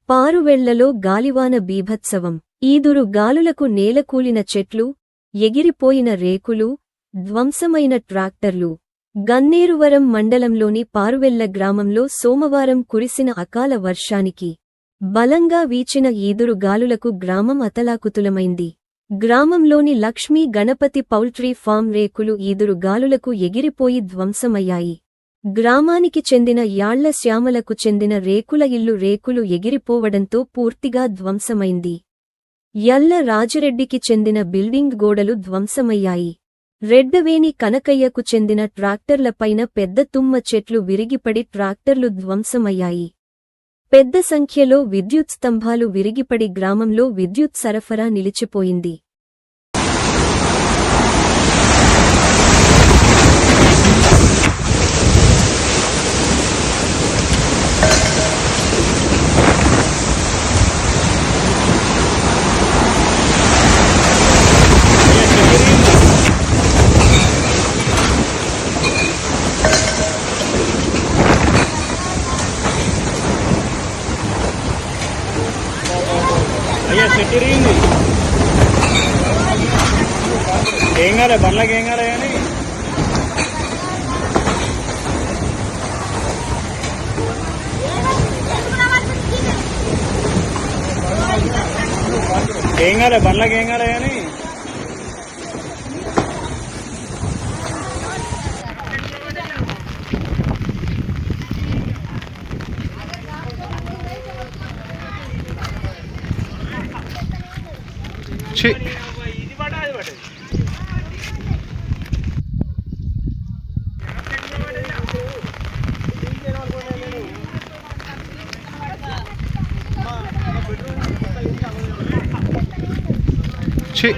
పారువెళ్లలో గాలివాన బీభత్సవం. ఈదురు గాలులకు నేలకూలిన చెట్లు, ఎగిరిపోయిన రేకులు, ధ్వంసమైన ట్రాక్టర్లు. గన్నేరువరం మండలంలోని పారువెళ్ల గ్రామంలో సోమవారం కురిసిన అకాల వర్షానికి బలంగా వీచిన ఈదురు గాలులకు గ్రామం అతలాకుతలమైంది. గ్రామంలోని లక్ష్మీ గణపతి పౌల్ట్రీ ఫామ్ రేకులు ఈదురు గాలులకు ఎగిరిపోయి ధ్వంసమయ్యాయి. గ్రామానికి చెందిన యాళ్ల శ్యామలకు చెందిన రేకుల ఇల్లు రేకులు ఎగిరిపోవడంతో పూర్తిగా ధ్వంసమైంది. యల్ల రాజిరెడ్డికి చెందిన బిల్డింగ్ గోడలు ధ్వంసమయ్యాయి. రెడ్డవేణి కనకయ్యకు చెందిన ట్రాక్టర్లపైన పెద్ద తుమ్మ చెట్లు విరిగిపడి ట్రాక్టర్లు ధ్వంసమయ్యాయి. పెద్ద సంఖ్యలో విద్యుత్ స్తంభాలు విరిగిపడి గ్రామంలో విద్యుత్ సరఫరా నిలిచిపోయింది. అయ్యా చెట్టిరిగింది. ఏం కాలే, బండ్లకి ఏం కాలే కానీ ఏం కాలే, బండ్లకి ఏం కాలే కానీ ఛీ